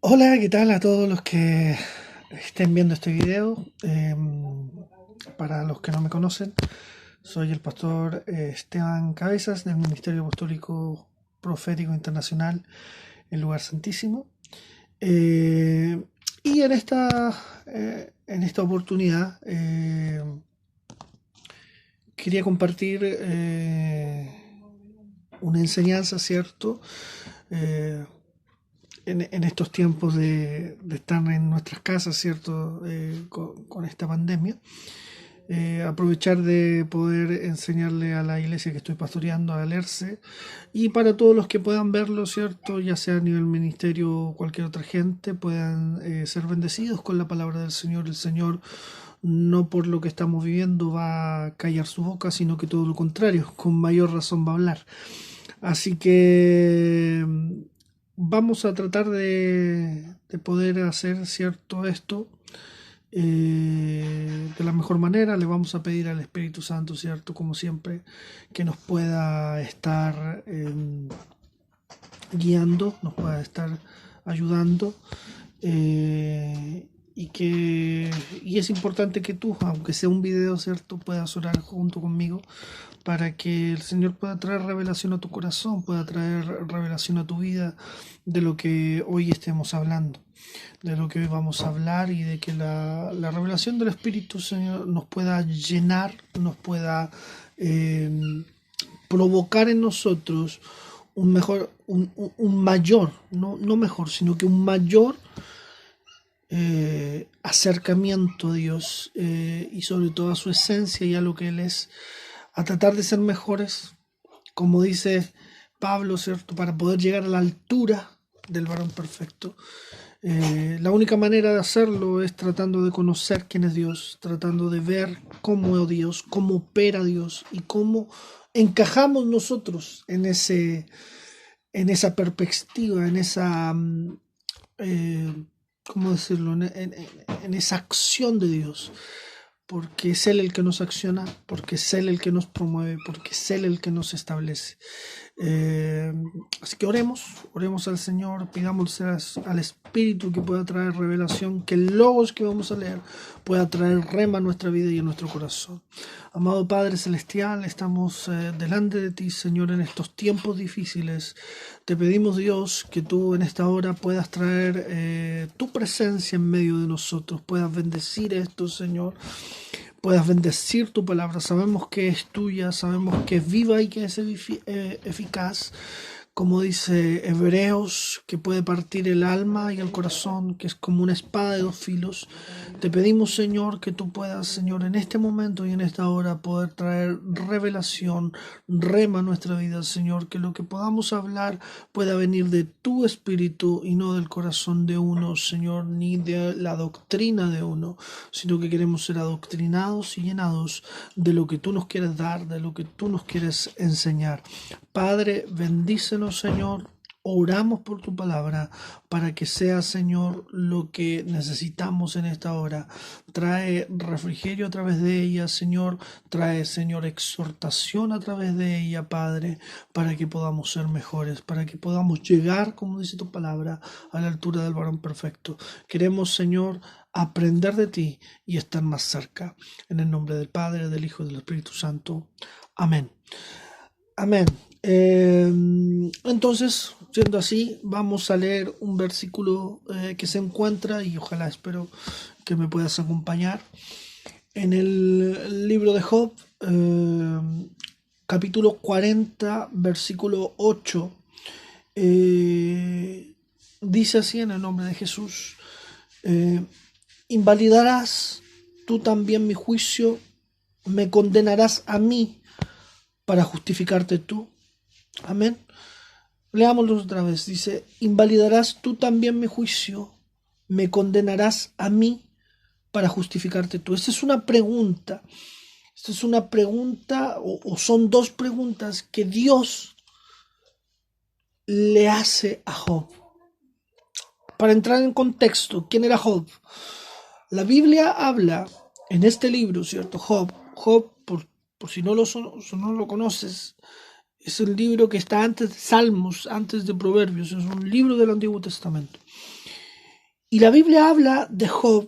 Hola, ¿qué tal a todos los que estén viendo este video? Para los que no me conocen, soy el pastor Esteban Cabezas del Ministerio Apostólico Profético Internacional, el Lugar Santísimo. Eh, y en esta oportunidad quería compartir una enseñanza, ¿cierto? Eh, en estos tiempos de estar en nuestras casas, ¿cierto? Con esta pandemia. Aprovechar de poder enseñarle a la iglesia que estoy pastoreando a leerse y para todos los que puedan verlo, ¿cierto? Ya sea a nivel ministerio o cualquier otra gente, puedan ser bendecidos con la palabra del Señor. El Señor no por lo que estamos viviendo va a callar su boca, sino que todo lo contrario, con mayor razón va a hablar. Así que vamos a tratar de poder hacer cierto esto de la mejor manera. Le vamos a pedir al Espíritu Santo, cierto, como siempre, que nos pueda estar guiando, nos pueda estar ayudando. Y es importante que tú, aunque sea un video, cierto, puedas orar junto conmigo para que el Señor pueda traer revelación a tu corazón, pueda traer revelación a tu vida de lo que hoy estemos hablando, de lo que hoy vamos a hablar, y de que la revelación del Espíritu, Señor, nos pueda llenar, nos pueda eh, provocar en nosotros un mejor, un mayor, no mejor, sino que un mayor acercamiento a Dios, y sobre todo a su esencia y a lo que Él es, a tratar de ser mejores, como dice Pablo, ¿cierto? Para poder llegar a la altura del varón perfecto. La única manera de hacerlo es tratando de conocer quién es Dios, tratando de ver cómo es Dios, cómo opera Dios y cómo encajamos nosotros en esa perspectiva, en esa, ¿cómo decirlo? En esa acción de Dios, porque es Él el que nos acciona, porque es Él el que nos promueve, porque es Él el que nos establece. Eh, Así que oremos al Señor, pidamos al Espíritu que pueda traer revelación, que el logos que vamos a leer pueda traer rema a nuestra vida y a nuestro corazón. Amado Padre Celestial, estamos delante de ti, Señor, en estos tiempos difíciles. Te pedimos, Dios, que tú en esta hora puedas traer tu presencia en medio de nosotros, puedas bendecir esto, Señor, puedas bendecir tu palabra. Sabemos que es tuya, sabemos que es viva y que es eficaz, como dice Hebreos, que puede partir el alma y el corazón, que es como una espada de dos filos. Te pedimos, Señor, que tú puedas, Señor, en este momento y en esta hora poder traer revelación, rema a nuestra vida, Señor, que lo que podamos hablar pueda venir de tu espíritu y no del corazón de uno, Señor, ni de la doctrina de uno, sino que queremos ser adoctrinados y llenados de lo que tú nos quieres dar, de lo que tú nos quieres enseñar. Padre, bendícenos, Señor. Oramos por tu palabra para que sea, Señor, lo que necesitamos en esta hora. Trae refrigerio a través de ella, Señor. Trae, Señor, exhortación a través de ella, Padre, para que podamos ser mejores, para que podamos llegar, como dice tu palabra, a la altura del varón perfecto. Queremos, Señor, aprender de ti y estar más cerca. En el nombre del Padre, del Hijo y del Espíritu Santo. Amén. Amén. Entonces, siendo así, vamos a leer un versículo que se encuentra, y ojalá espero que me puedas acompañar, en el libro de Job, capítulo 40, versículo 8. Dice así en el nombre de Jesús: eh, invalidarás tú también mi juicio, me condenarás a mí para justificarte tú. Amén. Leámoslo otra vez. Dice: invalidarás tú también mi juicio, me condenarás a mí para justificarte tú. Esta es una pregunta. Esta es una pregunta, o son dos preguntas que Dios le hace a Job. Para entrar en contexto, ¿quién era Job? La Biblia habla en este libro, ¿cierto? Job, por si no lo conoces, es el libro que está antes de Salmos, antes de Proverbios, es un libro del Antiguo Testamento. Y la Biblia habla de Job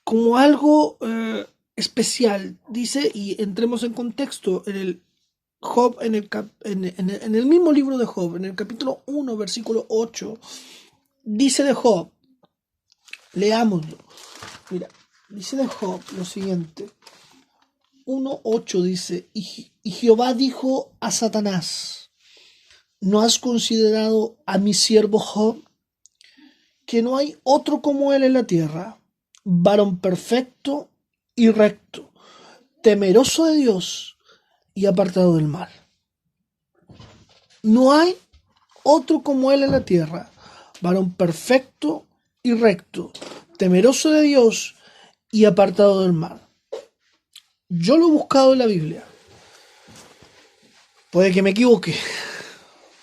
como algo especial. Dice, y entremos en contexto, en el Job, en el mismo libro de Job, en el capítulo 1, versículo 8, dice de Job, leámoslo. Mira, dice de Job lo siguiente. 1:8 dice, y Jehová dijo a Satanás, ¿no has considerado a mi siervo Job? Que no hay otro como él en la tierra, varón perfecto y recto, temeroso de Dios y apartado del mal. No hay otro como él en la tierra, varón perfecto y recto, temeroso de Dios y apartado del mal. Yo lo he buscado en la Biblia. Puede que me equivoque,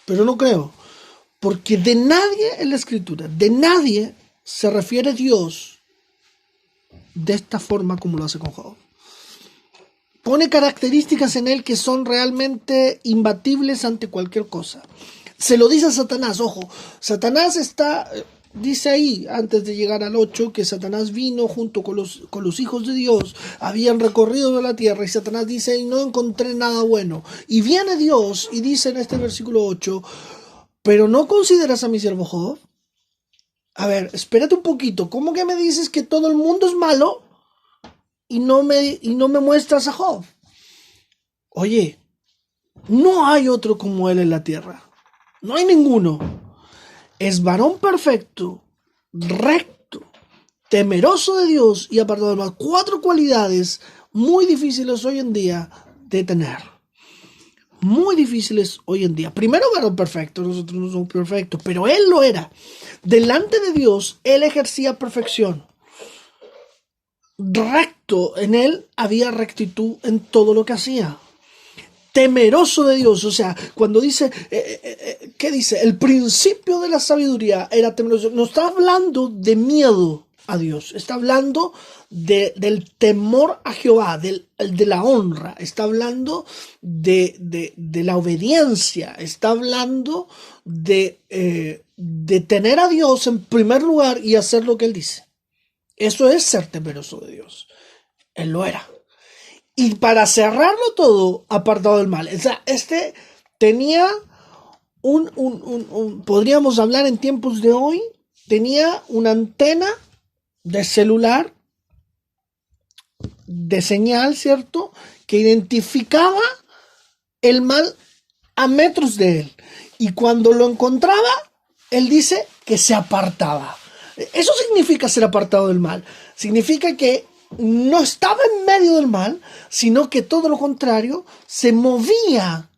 pero no creo. Porque de nadie en la Escritura, de nadie se refiere Dios de esta forma como lo hace con Job. Pone características en él que son realmente imbatibles ante cualquier cosa. Se lo dice a Satanás, ojo, Satanás dice ahí, antes de llegar al 8, que Satanás vino junto con los hijos de Dios, habían recorrido la tierra, y Satanás dice, y no encontré nada bueno. Y viene Dios y dice en este versículo 8, ¿pero no consideras a mi siervo Job? A ver, espérate un poquito. ¿Cómo que me dices que todo el mundo es malo y no me muestras a Job? Oye, no hay otro como él en la tierra. No hay ninguno. Es varón perfecto, recto, temeroso de Dios y apartado del mal. 4 cualidades muy difíciles hoy en día de tener. Muy difíciles hoy en día. Primero, varón perfecto. Nosotros no somos perfectos, pero él lo era. Delante de Dios, él ejercía perfección. Recto, en él había rectitud en todo lo que hacía. Temeroso de Dios, o sea, cuando dice, ¿qué dice? El principio de la sabiduría era temeroso. No está hablando de miedo a Dios, está hablando del temor a Jehová, de la honra, está hablando de la obediencia, está hablando de tener a Dios en primer lugar y hacer lo que Él dice. Eso es ser temeroso de Dios. Él lo era. Y para cerrarlo todo, apartado del mal. O sea, tenía podríamos hablar en tiempos de hoy, tenía una antena de celular, de señal, ¿cierto? Que identificaba el mal a metros de él. Y cuando lo encontraba, él dice que se apartaba. Eso significa ser apartado del mal. Significa que no estaba en medio del mal, sino que todo lo contrario, se movía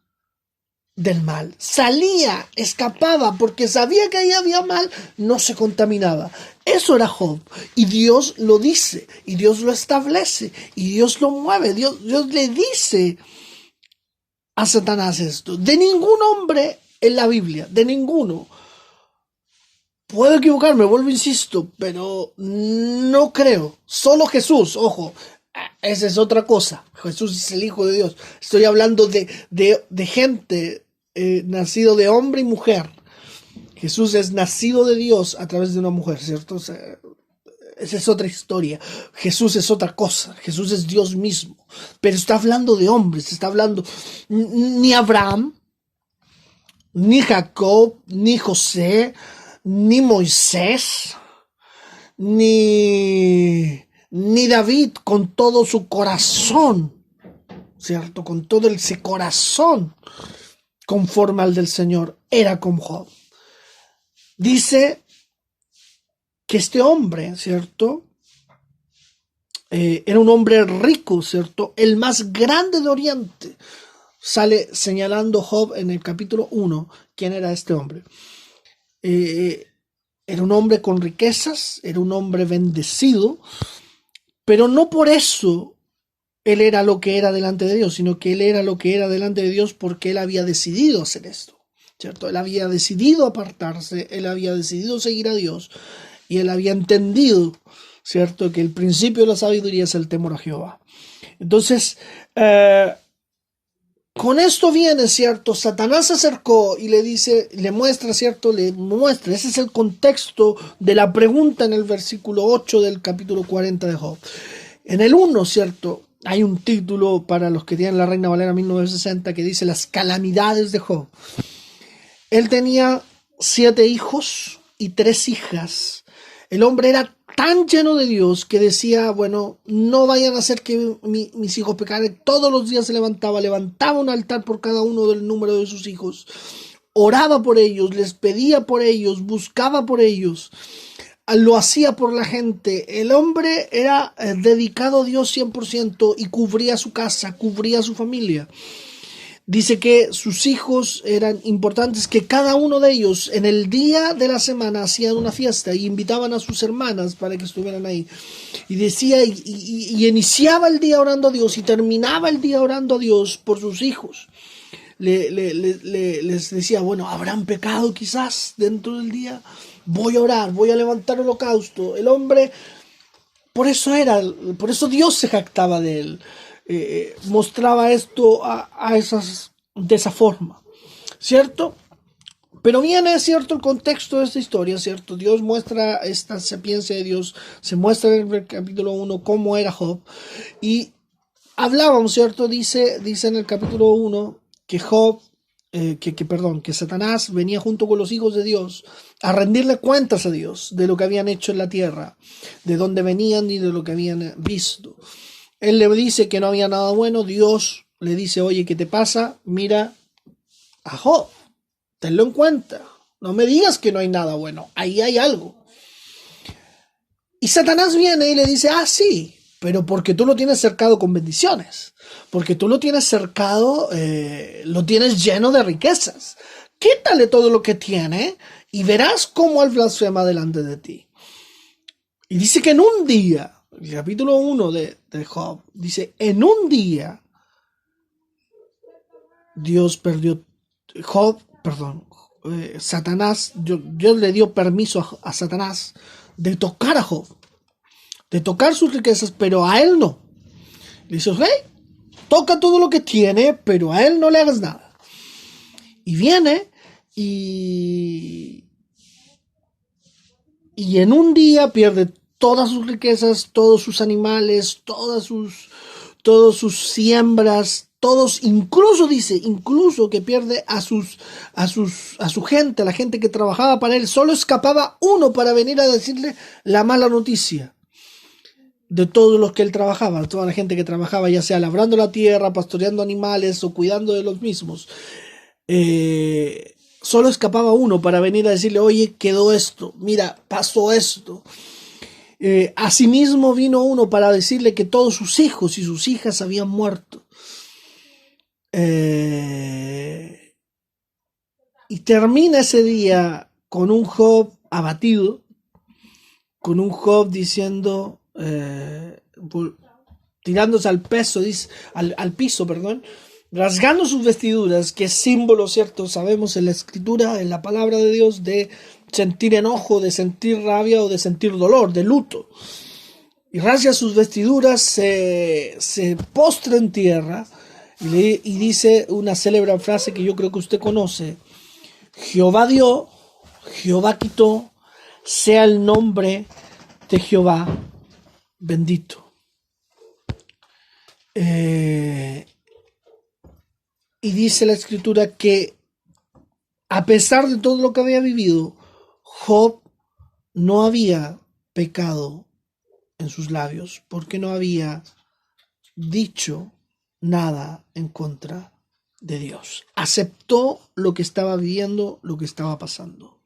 del mal, salía, escapaba, porque sabía que ahí había mal, no se contaminaba. Eso era Job, y Dios lo dice, y Dios lo establece, y Dios lo mueve. Dios le dice a Satanás esto. De ningún hombre en la Biblia, de ninguno. Puedo equivocarme, vuelvo, insisto, pero no creo. Solo Jesús, ojo, esa es otra cosa. Jesús es el Hijo de Dios. Estoy hablando de gente nacido de hombre y mujer. Jesús es nacido de Dios a través de una mujer, ¿cierto? O sea, esa es otra historia. Jesús es otra cosa. Jesús es Dios mismo. Pero está hablando de hombres, está hablando ni Abraham, ni Jacob, ni José, ni Moisés, ni David con todo su corazón, ¿cierto? Con todo ese corazón conforme al del Señor, era como Job. Dice que este hombre, ¿cierto? Era un hombre rico, ¿cierto? El más grande de Oriente. Sale señalando Job en el capítulo 1 quién era este hombre. Era un hombre con riquezas, era un hombre bendecido, pero no por eso él era lo que era delante de Dios, sino que él era lo que era delante de Dios porque él había decidido hacer esto, ¿cierto? Él había decidido apartarse, él había decidido seguir a Dios y él había entendido, ¿cierto?, que el principio de la sabiduría es el temor a Jehová. Entonces, Con esto viene, ¿cierto? Satanás se acercó y le dice, le muestra, ¿cierto? Le muestra, ese es el contexto de la pregunta en el versículo 8 del capítulo 40 de Job. En el 1, ¿cierto? Hay un título para los que tienen la Reina Valera 1960 que dice las calamidades de Job. Él tenía 7 hijos y 3 hijas. El hombre era tan lleno de Dios que decía, bueno, no vayan a hacer que mis hijos pecaran. Todos los días se levantaba un altar por cada uno del número de sus hijos. Oraba por ellos, les pedía por ellos, buscaba por ellos. Lo hacía por la gente. El hombre era dedicado a Dios 100% y cubría su casa, cubría su familia. Dice que sus hijos eran importantes, que cada uno de ellos en el día de la semana hacían una fiesta y invitaban a sus hermanas para que estuvieran ahí. Y decía, y iniciaba el día orando a Dios y terminaba el día orando a Dios por sus hijos. Les decía, bueno, ¿habrán pecado quizás dentro del día? Voy a orar, voy a levantar holocausto. El hombre, por eso Dios se jactaba de él. Mostraba esto de esa forma, ¿cierto? Pero viene, ¿cierto?, el contexto de esta historia, ¿cierto? Dios muestra esta sapiencia de Dios, se muestra en el capítulo 1 cómo era Job, y hablábamos, ¿cierto? Dice en el capítulo 1 que Job, que Satanás venía junto con los hijos de Dios a rendirle cuentas a Dios de lo que habían hecho en la tierra, de dónde venían y de lo que habían visto. Él le dice que no había nada bueno. Dios le dice, oye, ¿qué te pasa? Mira a Job, tenlo en cuenta. No me digas que no hay nada bueno. Ahí hay algo. Y Satanás viene y le dice, sí, pero porque tú lo tienes cercado con bendiciones. Porque tú lo tienes cercado, lo tienes lleno de riquezas. Quítale todo lo que tiene y verás cómo él blasfema delante de ti. Y dice que en un día, el capítulo 1 de Job, dice, en un día, Satanás, Dios le dio permiso a Satanás de tocar a Job, de tocar sus riquezas, pero a él no. Le dice, toca todo lo que tiene, pero a él no le hagas nada. Y viene y en un día pierde todas sus riquezas, todos sus animales, todas sus siembras, todos, incluso que pierde a su gente, a la gente que trabajaba para él. Solo escapaba uno para venir a decirle la mala noticia de todos los que él trabajaba, toda la gente que trabajaba, ya sea labrando la tierra, pastoreando animales o cuidando de los mismos. Solo escapaba uno para venir a decirle, oye, quedó esto, mira, pasó esto. Asimismo vino uno para decirle que todos sus hijos y sus hijas habían muerto. Y termina ese día con un Job abatido, con un Job diciendo, tirándose al piso, rasgando sus vestiduras, que es símbolo, ¿cierto? Sabemos en la escritura, en la palabra de Dios, de sentir enojo, de sentir rabia o de sentir dolor, de luto. Y rasga sus vestiduras, se postra en tierra y dice una célebre frase que yo creo que usted conoce: Jehová dio, Jehová quitó, sea el nombre de Jehová bendito. Y dice la escritura que a pesar de todo lo que había vivido, Job no había pecado en sus labios, porque no había dicho nada en contra de Dios. Aceptó lo que estaba viviendo, lo que estaba pasando.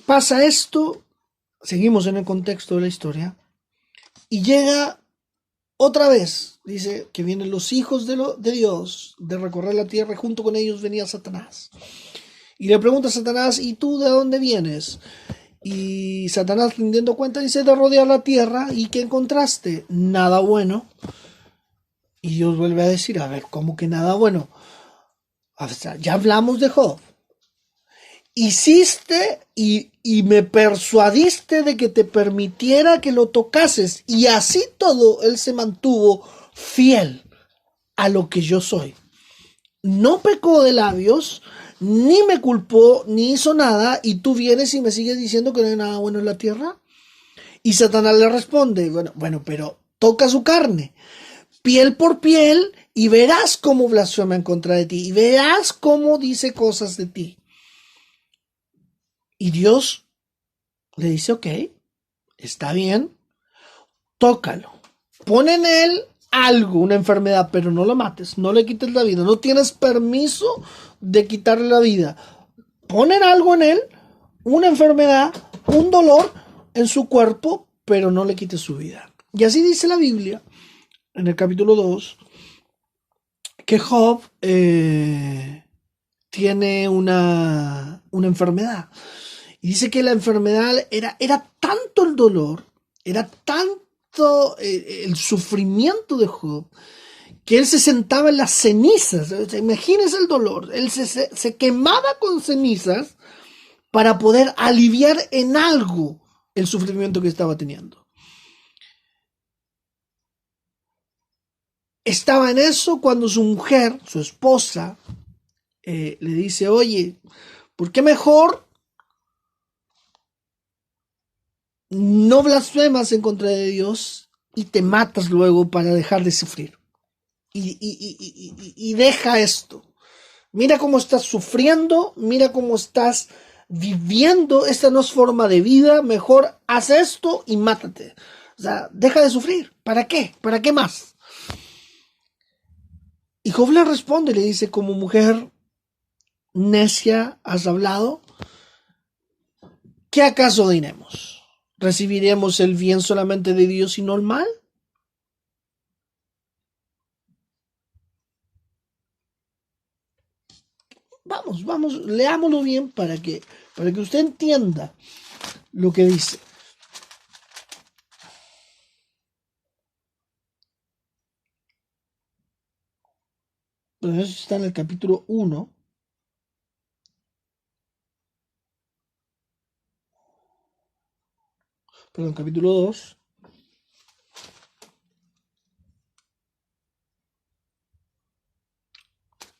Pasa esto, seguimos en el contexto de la historia, y llega otra vez, dice que vienen los hijos de Dios, de recorrer la tierra, y junto con ellos venía Satanás. Y le pregunta a Satanás, ¿y tú de dónde vienes? Y Satanás, rindiendo cuenta, dice, de rodear la tierra. ¿Y qué encontraste? Nada bueno. Y Dios vuelve a decir, a ver, ¿cómo que nada bueno? O sea, ya hablamos de Job. Hiciste y me persuadiste de que te permitiera que lo tocases. Y así todo, él se mantuvo fiel a lo que yo soy. No pecó de labios, ni me culpó, ni hizo nada, y tú vienes y me sigues diciendo que no hay nada bueno en la tierra. Y Satanás le responde, bueno, pero toca su carne, piel por piel, y verás cómo blasfema en contra de ti, y verás cómo dice cosas de ti. Y Dios le dice, ok, está bien, tócalo. Pon en él algo, una enfermedad, pero no lo mates, no le quites la vida, no tienes permiso de quitarle la vida. Ponen algo en él, una enfermedad, un dolor en su cuerpo, pero no le quites su vida. Y así dice la Biblia, en el capítulo 2, que Job tiene una enfermedad. Y dice que la enfermedad era tanto el dolor, era tanto el sufrimiento de Job, que él se sentaba en las cenizas. O sea, imagínense el dolor. Él se quemaba con cenizas para poder aliviar en algo el sufrimiento que estaba teniendo. Estaba en eso cuando su mujer, su esposa, le dice, oye, ¿por qué mejor no blasfemas en contra de Dios y te matas luego para dejar de sufrir? Y deja esto. Mira cómo estás sufriendo, mira cómo estás viviendo, esta no es forma de vida, mejor haz esto y mátate. O sea, deja de sufrir. ¿Para qué? ¿Para qué más? Y Job le responde, le dice, como mujer necia has hablado, ¿qué acaso diremos? ¿Recibiremos el bien solamente de Dios y no el mal? Vamos, leámoslo bien para que usted entienda lo que dice. Pero eso está en el capítulo 1. Perdón, capítulo 2.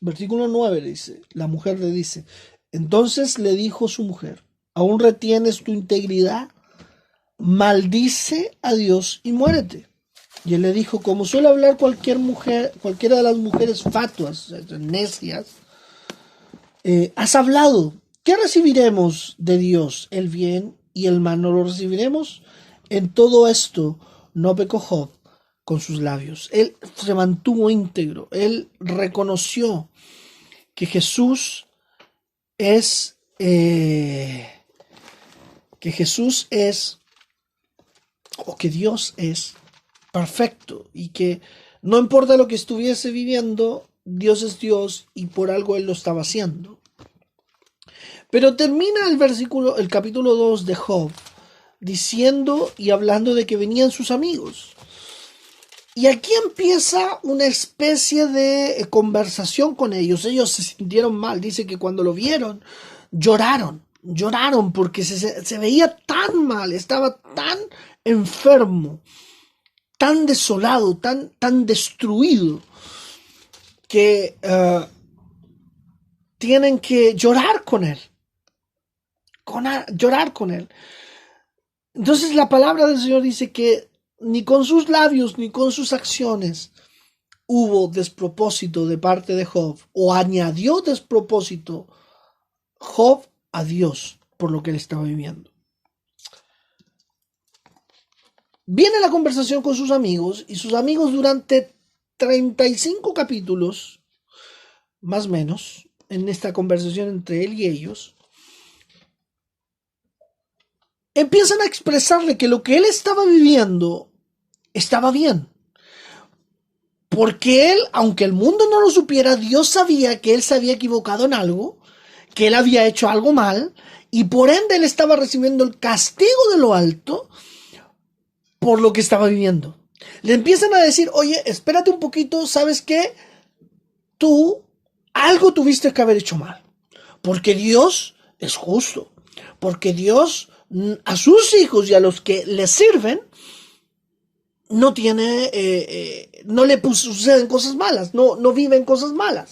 Versículo 9 le dice, la mujer le dice, entonces le dijo su mujer, ¿aún retienes tu integridad? Maldice a Dios y muérete. Y él le dijo, como suele hablar cualquiera de las mujeres fatuas, necias, has hablado, ¿qué recibiremos de Dios? El bien y el mal no lo recibiremos. En todo esto no pecó Job con sus labios. Él se mantuvo íntegro. Él reconoció que Jesús es o que Dios es perfecto y que no importa lo que estuviese viviendo, Dios es Dios y por algo Él lo estaba haciendo. Pero termina el capítulo 2 de Job diciendo y hablando de que venían sus amigos. Y aquí empieza una especie de conversación con ellos. Ellos se sintieron mal. Dice que cuando lo vieron, lloraron porque se veía tan mal, estaba tan enfermo, tan desolado, tan destruido, que tienen que llorar con él. Llorar con él. Entonces la palabra del Señor dice que ni con sus labios ni con sus acciones hubo despropósito de parte de Job, o añadió despropósito Job a Dios por lo que él estaba viviendo. Viene la conversación con sus amigos, y sus amigos durante 35 capítulos, más o menos, en esta conversación entre él y ellos, empiezan a expresarle que lo que él estaba viviendo estaba bien. Porque él, aunque el mundo no lo supiera, Dios sabía que él se había equivocado en algo, que él había hecho algo mal, y por ende él estaba recibiendo el castigo de lo alto por lo que estaba viviendo. Le empiezan a decir, oye, espérate un poquito, ¿sabes qué? Tú algo tuviste que haber hecho mal, porque Dios es justo, porque Dios a sus hijos y a los que le sirven no tiene, no le suceden cosas malas, no vive en cosas malas.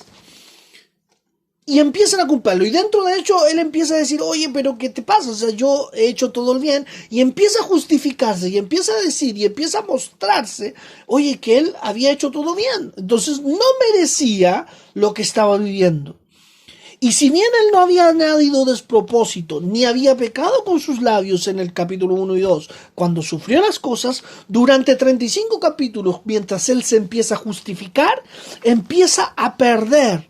Y empiezan a culparlo. Y dentro de hecho, él empieza a decir, oye, pero ¿qué te pasa? O sea, yo he hecho todo el bien. Y empieza a justificarse, y empieza a decir, y empieza a mostrarse, oye, que él había hecho todo bien. Entonces no merecía lo que estaba viviendo. Y si bien él no había añadido despropósito, ni había pecado con sus labios en el capítulo 1 y 2, cuando sufrió las cosas, durante 35 capítulos, mientras él se empieza a justificar, empieza a perder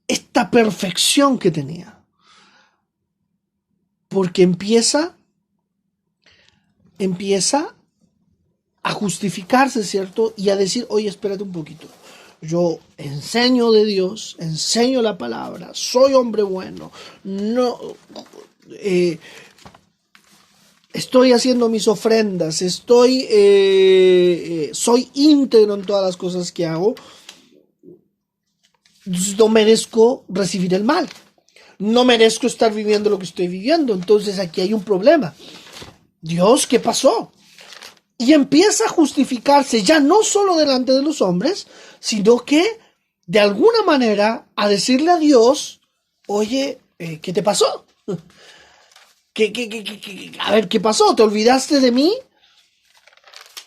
esta perfección que tenía. Porque empieza a justificarse, ¿cierto? Y a decir, oye, espérate un poquito. Yo enseño de Dios, enseño la palabra, soy hombre bueno, no, estoy haciendo mis ofrendas, soy íntegro en todas las cosas que hago. No merezco recibir el mal, no merezco estar viviendo lo que estoy viviendo. Entonces aquí hay un problema. Dios, ¿qué pasó? Y empieza a justificarse ya no solo delante de los hombres, sino que de alguna manera a decirle a Dios, oye, ¿qué te pasó? A ver, ¿qué pasó? ¿Te olvidaste de mí?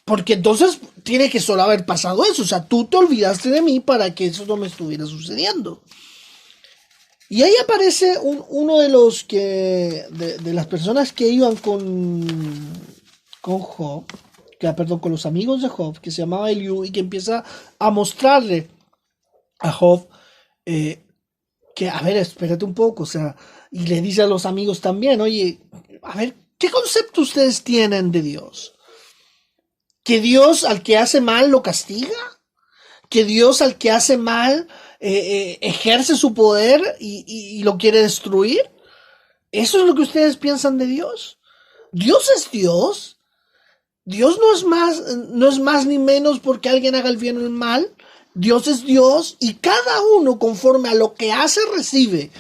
Porque entonces tiene que solo haber pasado eso. O sea, tú te olvidaste de mí para que eso no me estuviera sucediendo. Y ahí aparece uno de los que, de las personas que iban con Job, perdón, con los amigos de Job, que se llamaba Eliú, y que empieza a mostrarle a Job que, a ver, espérate un poco, o sea, y le dice a los amigos también, oye, a ver, ¿qué concepto ustedes tienen de Dios? ¿Que Dios al que hace mal lo castiga? ¿Que Dios al que hace mal ejerce su poder y lo quiere destruir? ¿Eso es lo que ustedes piensan de Dios? Dios es Dios. Dios no es más ni menos porque alguien haga el bien o el mal. Dios es Dios y cada uno conforme a lo que hace recibe.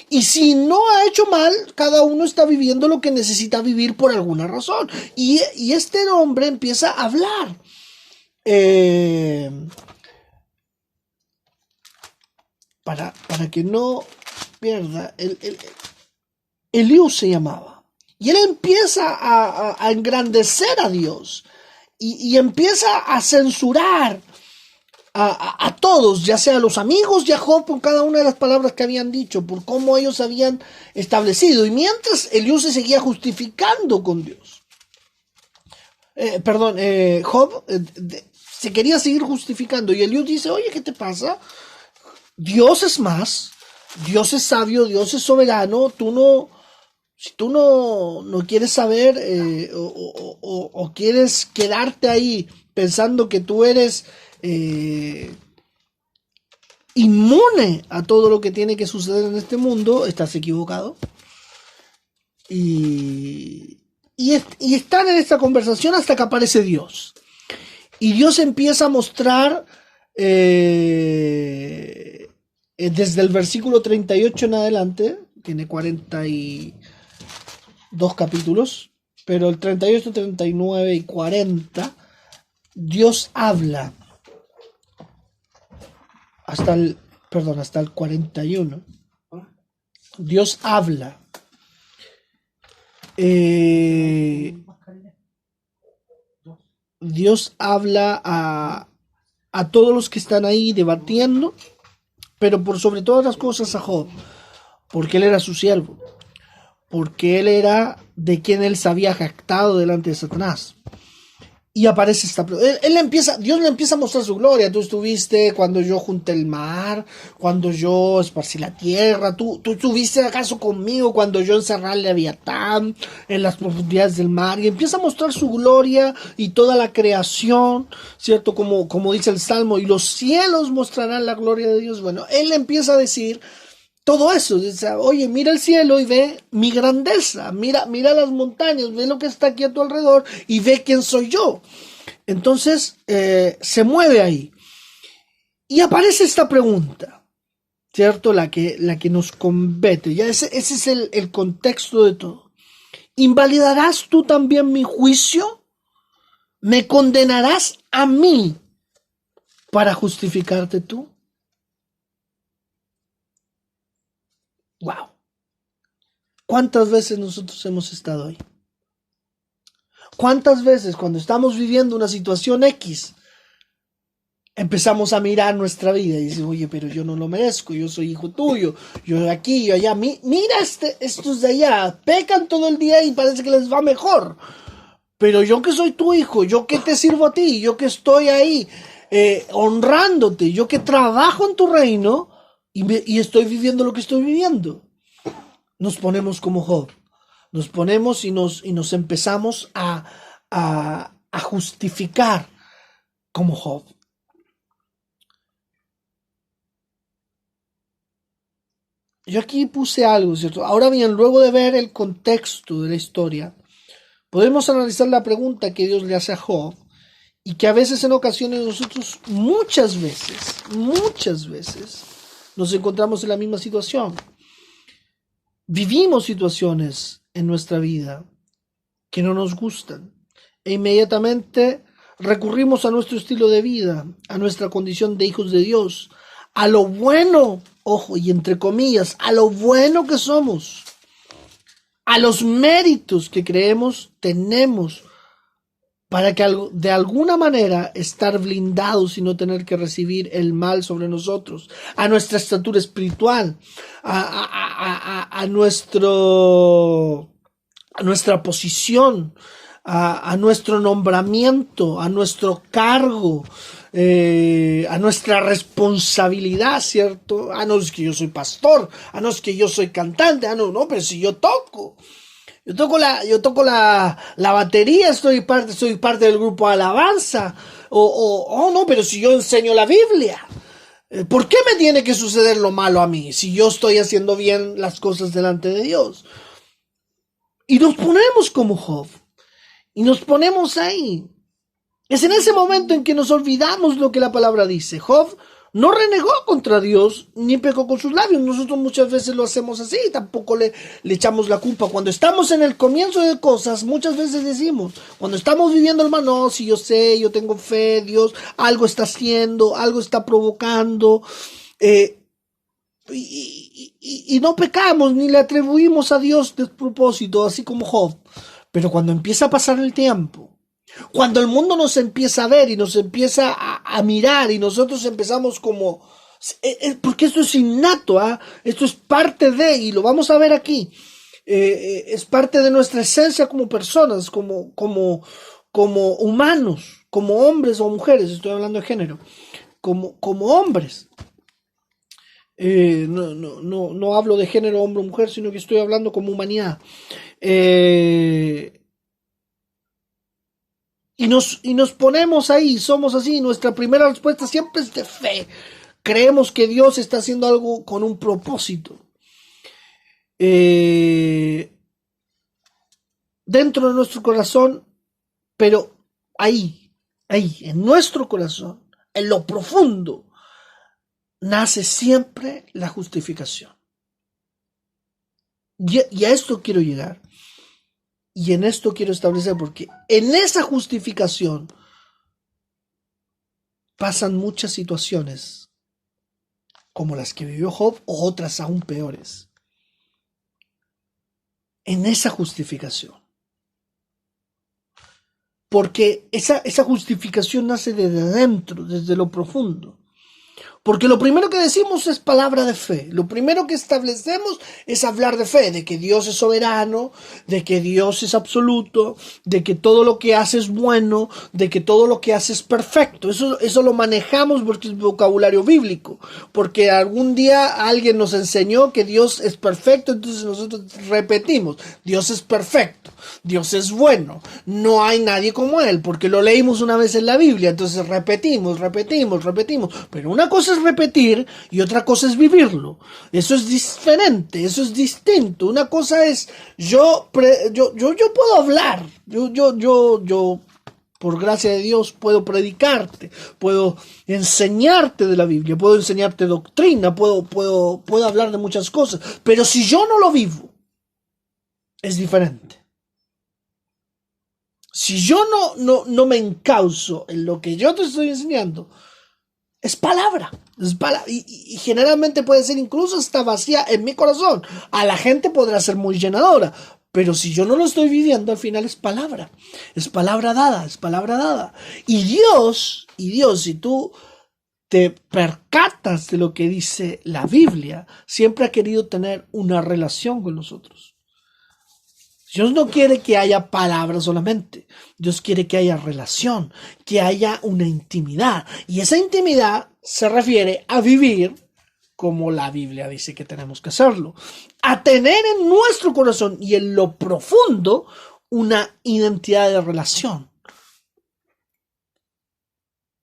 Y si no ha hecho mal, cada uno está viviendo lo que necesita vivir por alguna razón. Y este hombre empieza a hablar. Para que no pierda, Eliú se llamaba. Y él empieza a engrandecer a Dios y empieza a censurar a todos, ya sea a los amigos y a Job, por cada una de las palabras que habían dicho, por cómo ellos habían establecido. Y mientras Eliú se seguía justificando con Dios, Job se quería seguir justificando. Y Eliú dice, oye, ¿qué te pasa? Dios es más, Dios es sabio, Dios es soberano. Si tú no quieres saber o quieres quedarte ahí pensando que tú eres inmune a todo lo que tiene que suceder en este mundo, estás equivocado. Y están en esta conversación hasta que aparece Dios. Y Dios empieza a mostrar desde el versículo 38 en adelante, tiene 42 capítulos, pero el 38, 39 y 40, Dios habla hasta el 41. Dios habla. Dios habla a todos los que están ahí debatiendo, pero por sobre todas las cosas a Job, porque él era su siervo, porque él era de quien él se había jactado delante de Satanás. Y aparece Dios le empieza a mostrar su gloria. Tú estuviste cuando yo junté el mar, cuando yo esparcí la tierra. Tú estuviste acaso conmigo cuando yo encerré al Leviatán en las profundidades del mar. Y empieza a mostrar su gloria y toda la creación, ¿cierto? Como dice el Salmo, y los cielos mostrarán la gloria de Dios. Bueno, él empieza a decir todo eso. Dice, oye, mira el cielo y ve mi grandeza, mira las montañas, ve lo que está aquí a tu alrededor y ve quién soy yo. Entonces se mueve ahí y aparece esta pregunta. ¿cierto? La que nos compete. Ya ese es el contexto de todo. ¿Invalidarás tú también mi juicio? ¿Me condenarás a mí para justificarte tú? Wow. ¿Cuántas veces nosotros hemos estado ahí? ¿Cuántas veces cuando estamos viviendo una situación X empezamos a mirar nuestra vida y decimos, oye, pero yo no lo merezco, yo soy hijo tuyo, yo de aquí, yo allá, mira estos de allá, pecan todo el día y parece que les va mejor, pero yo que soy tu hijo, yo que te sirvo a ti, yo que estoy ahí honrándote, yo que trabajo en tu reino y estoy viviendo lo que estoy viviendo. Nos ponemos como Job, nos ponemos y nos empezamos a justificar como Job. Yo aquí puse algo, ¿cierto? Ahora bien, luego de ver el contexto de la historia, podemos analizar la pregunta que Dios le hace a Job y que a veces en ocasiones nosotros muchas veces nos encontramos en la misma situación. Vivimos situaciones en nuestra vida que no nos gustan e inmediatamente recurrimos a nuestro estilo de vida, a nuestra condición de hijos de Dios, a lo bueno, ojo, y entre comillas, a lo bueno que somos, a los méritos que creemos tenemos para que de alguna manera estar blindados y no tener que recibir el mal sobre nosotros, a nuestra estatura espiritual, a nuestra posición, a nuestro nombramiento, a nuestro cargo, a nuestra responsabilidad, ¿cierto? No es que yo soy pastor, no es que yo soy cantante, no, pero si yo toco. Yo toco la batería, soy parte del grupo Alabanza. No, pero si yo enseño la Biblia, ¿por qué me tiene que suceder lo malo a mí si yo estoy haciendo bien las cosas delante de Dios? Y nos ponemos como Job. Y nos ponemos ahí. Es en ese momento en que nos olvidamos lo que la palabra dice. Job no renegó contra Dios ni pecó con sus labios. Nosotros muchas veces lo hacemos así, tampoco le echamos la culpa. Cuando estamos en el comienzo de cosas, muchas veces decimos, cuando estamos viviendo el mal, no, si yo sé, yo tengo fe, Dios algo está haciendo, algo está provocando, y no pecamos ni le atribuimos a Dios despropósito, así como Job. Pero cuando empieza a pasar el tiempo, cuando el mundo nos empieza a ver y nos empieza a mirar y nosotros empezamos como... porque esto es innato, esto es parte de, y lo vamos a ver aquí, es parte de nuestra esencia como personas, como humanos, como hombres o mujeres, estoy hablando de género, como hombres. No hablo de género hombre o mujer, sino que estoy hablando como humanidad. Y nos ponemos ahí, somos así, nuestra primera respuesta siempre es de fe. Creemos que Dios está haciendo algo con un propósito. Dentro de nuestro corazón, pero ahí, en nuestro corazón, en lo profundo, nace siempre la justificación. Y a esto quiero llegar. Y en esto quiero establecer, porque en esa justificación pasan muchas situaciones como las que vivió Job o otras aún peores. En esa justificación. Porque esa justificación nace desde adentro, desde lo profundo. Porque lo primero que decimos es palabra de fe. Lo primero que establecemos es hablar de fe, de que Dios es soberano, de que Dios es absoluto, de que todo lo que hace es bueno, de que todo lo que hace es perfecto. Eso lo manejamos porque es vocabulario bíblico. Porque algún día alguien nos enseñó que Dios es perfecto, entonces nosotros repetimos, Dios es perfecto, Dios es bueno, no hay nadie como Él, porque lo leímos una vez en la Biblia, entonces repetimos. Pero una cosa es repetir y otra cosa es vivirlo. Eso es diferente, eso es distinto. Una cosa es yo puedo hablar, yo por gracia de Dios, puedo predicarte, puedo enseñarte de la Biblia, puedo enseñarte doctrina, puedo hablar de muchas cosas, pero si yo no lo vivo, es diferente. Si yo no me encauzo en lo que yo te estoy enseñando, es palabra. Y generalmente puede ser incluso hasta vacía en mi corazón. A la gente podrá ser muy llenadora, pero si yo no lo estoy viviendo, al final es palabra. Es palabra dada, es palabra dada. Y Dios, si tú te percatas de lo que dice la Biblia, siempre ha querido tener una relación con nosotros. Dios no quiere que haya palabras solamente. Dios quiere que haya relación, que haya una intimidad. Y esa intimidad se refiere a vivir como la Biblia dice que tenemos que hacerlo. A tener en nuestro corazón y en lo profundo una identidad de relación.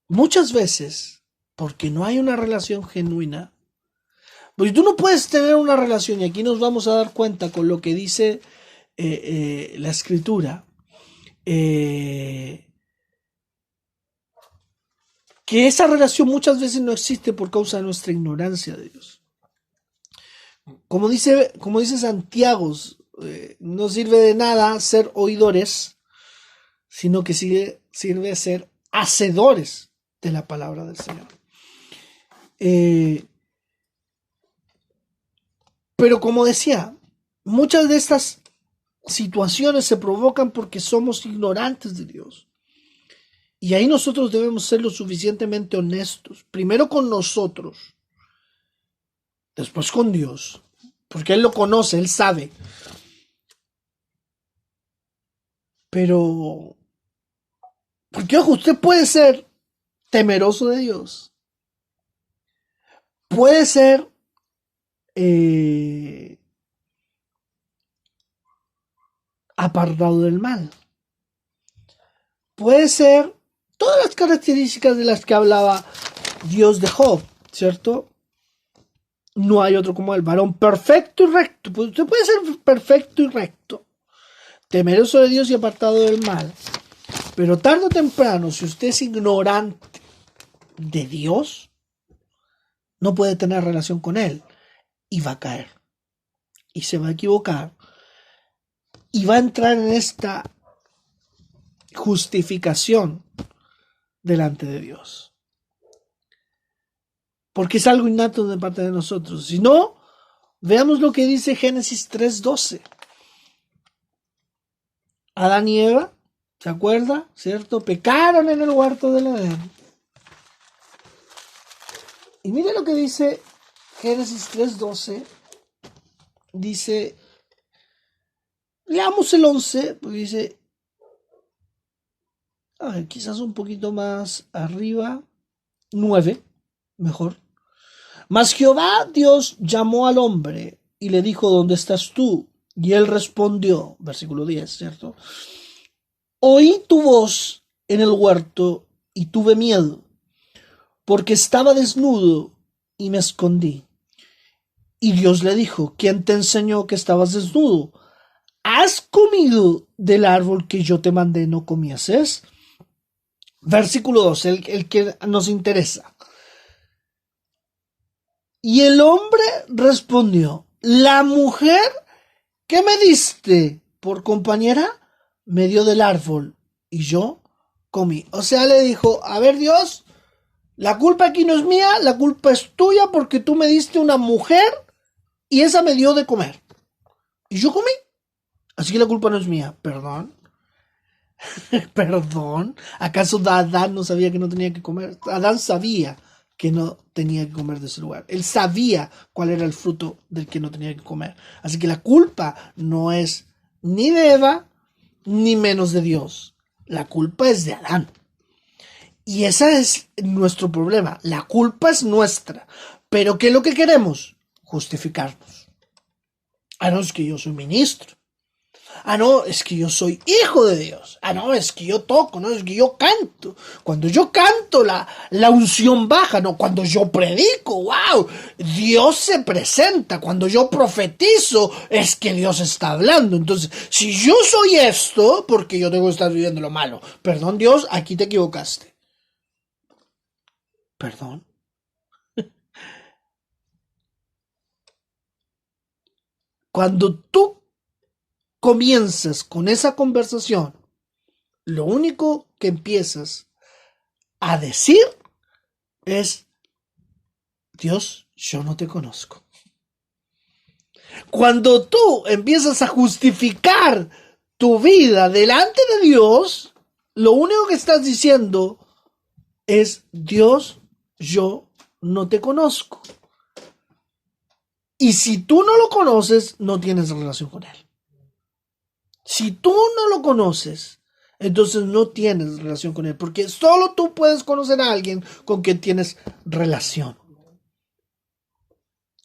Muchas veces, porque no hay una relación genuina, porque tú no puedes tener una relación, y aquí nos vamos a dar cuenta con lo que dice la Escritura, que esa relación muchas veces no existe por causa de nuestra ignorancia de Dios. Como dice Santiago, no sirve de nada ser oidores, sino que sirve ser hacedores de la palabra del Señor. Pero como decía, muchas de estas situaciones se provocan porque somos ignorantes de Dios. Y ahí nosotros debemos ser lo suficientemente honestos. Primero con nosotros. Después con Dios. Porque Él lo conoce, Él sabe. Pero, porque ojo, usted puede ser temeroso de Dios. Puede ser apartado del mal. Puede ser todas las características de las que hablaba Dios de Job, ¿cierto? No hay otro como él, varón perfecto y recto. Pues usted puede ser perfecto y recto, temeroso de Dios y apartado del mal. Pero tarde o temprano, si usted es ignorante de Dios, no puede tener relación con Él y va a caer. Y se va a equivocar. Y va a entrar en esta justificación delante de Dios. Porque es algo innato de parte de nosotros. Si no, veamos lo que dice Génesis 3:12. Adán y Eva, ¿se acuerda? ¿Cierto? Pecaron en el huerto del Edén. Y mire lo que dice Génesis 3:12. Dice, leamos el 11, porque dice, a ver, quizás un poquito más arriba, 9, mejor. Mas Jehová Dios llamó al hombre y le dijo, ¿dónde estás tú? Y él respondió, versículo 10, ¿cierto? Oí tu voz en el huerto y tuve miedo, porque estaba desnudo y me escondí. Y Dios le dijo, ¿quién te enseñó que estabas desnudo? ¿Has comido del árbol que yo te mandé no comieses? Versículo 2, el que nos interesa. Y el hombre respondió, la mujer que me diste por compañera me dio del árbol y yo comí. O sea, le dijo, a ver Dios, la culpa aquí no es mía, la culpa es tuya porque tú me diste una mujer y esa me dio de comer. Y yo comí. Así que la culpa no es mía. Perdón. Perdón. ¿Acaso Adán no sabía que no tenía que comer? Adán sabía que no tenía que comer de ese lugar. Él sabía cuál era el fruto del que no tenía que comer. Así que la culpa no es ni de Eva, ni menos de Dios. La culpa es de Adán. Y ese es nuestro problema. La culpa es nuestra. Pero ¿qué es lo que queremos? Justificarnos. A no es que yo soy ministro. Ah, no, es que yo soy hijo de Dios. Ah, no, es que yo toco, no, es que yo canto. Cuando yo canto, la unción baja, no, cuando yo predico, wow, Dios se presenta. Cuando yo profetizo, es que Dios está hablando. Entonces, si yo soy esto, porque yo tengo que estar viviendo lo malo. Perdón, Dios, aquí te equivocaste. Perdón. Cuando tú comienzas con esa conversación, lo único que empiezas a decir es: Dios, yo no te conozco. Cuando tú empiezas a justificar tu vida delante de Dios, lo único que estás diciendo es: Dios, yo no te conozco. Y si tú no lo conoces, no tienes relación con Él. Si tú no lo conoces, entonces no tienes relación con Él, porque solo tú puedes conocer a alguien con quien tienes relación.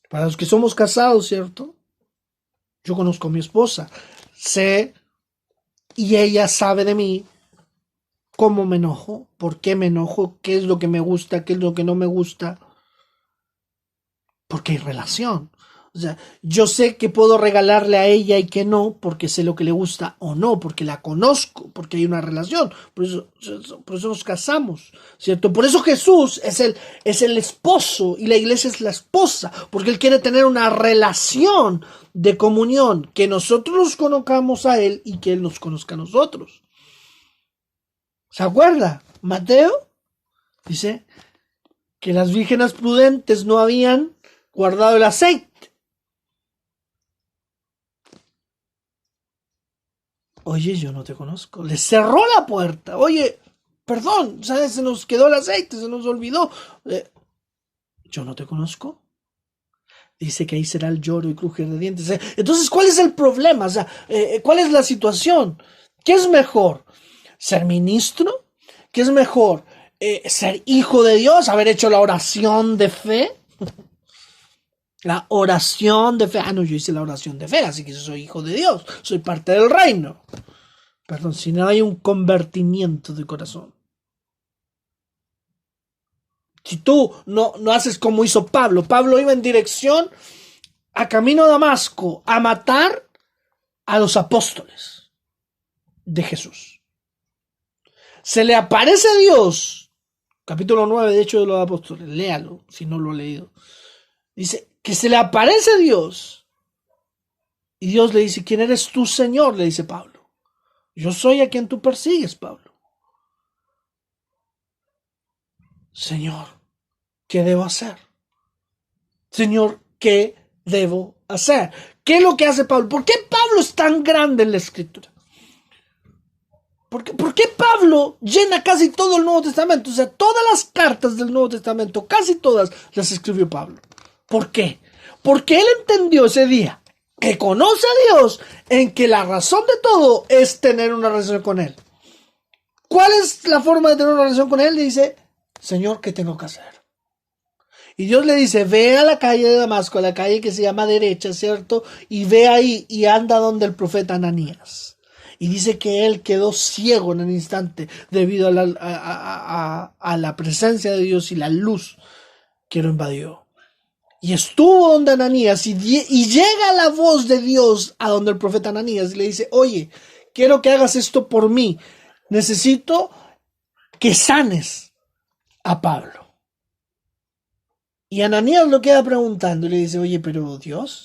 Para los que somos casados, ¿cierto? Yo conozco a mi esposa, sé y ella sabe de mí cómo me enojo, por qué me enojo, qué es lo que me gusta, qué es lo que no me gusta, porque hay relación. O sea, yo sé que puedo regalarle a ella y que no, porque sé lo que le gusta o no, porque la conozco, porque hay una relación. Por eso nos casamos, ¿cierto? Por eso Jesús es el esposo y la iglesia es la esposa, porque Él quiere tener una relación de comunión, que nosotros nos conozcamos a Él y que Él nos conozca a nosotros. ¿Se acuerda? Mateo dice que las vírgenes prudentes no habían guardado el aceite. Oye, yo no te conozco. Le cerró la puerta. Oye, perdón, ¿sabes? Se nos quedó el aceite, se nos olvidó. Yo no te conozco. Dice que ahí será el lloro y crujir de dientes. Entonces, ¿cuál es el problema? O sea, ¿cuál es la situación? ¿Qué es mejor? ¿Ser ministro? ¿Qué es mejor? ¿Ser hijo de Dios? ¿Haber hecho la oración de fe? La oración de fe. Ah, no, yo hice la oración de fe, así que yo soy hijo de Dios. Soy parte del reino. Perdón, si no hay un convertimiento de corazón. Si tú no haces como hizo Pablo. Pablo iba en dirección a camino a Damasco a matar a los apóstoles de Jesús. Se le aparece Dios. Capítulo 9, de hecho, de los apóstoles. Léalo, si no lo ha leído. Dice que se le aparece Dios. Y Dios le dice: ¿quién eres tú, Señor? Le dice Pablo. Yo soy a quien tú persigues, Pablo. Señor, ¿qué debo hacer? Señor, ¿qué debo hacer? ¿Qué es lo que hace Pablo? ¿Por qué Pablo es tan grande en la Escritura? ¿Por qué Pablo llena casi todo el Nuevo Testamento? O sea, todas las cartas del Nuevo Testamento, casi todas las escribió Pablo. ¿Por qué? Porque él entendió ese día que conoce a Dios, en que la razón de todo es tener una relación con Él. ¿Cuál es la forma de tener una relación con Él? Le dice: Señor, ¿qué tengo que hacer? Y Dios le dice: ve a la calle de Damasco, a la calle que se llama Derecha, ¿cierto? Y ve ahí y anda donde el profeta Ananías. Y dice que él quedó ciego en el instante debido a la presencia de Dios y la luz que lo invadió. Y estuvo donde Ananías y llega la voz de Dios a donde el profeta Ananías y le dice: oye, quiero que hagas esto por mí. Necesito que sanes a Pablo. Y Ananías lo queda preguntando y le dice: oye, pero Dios,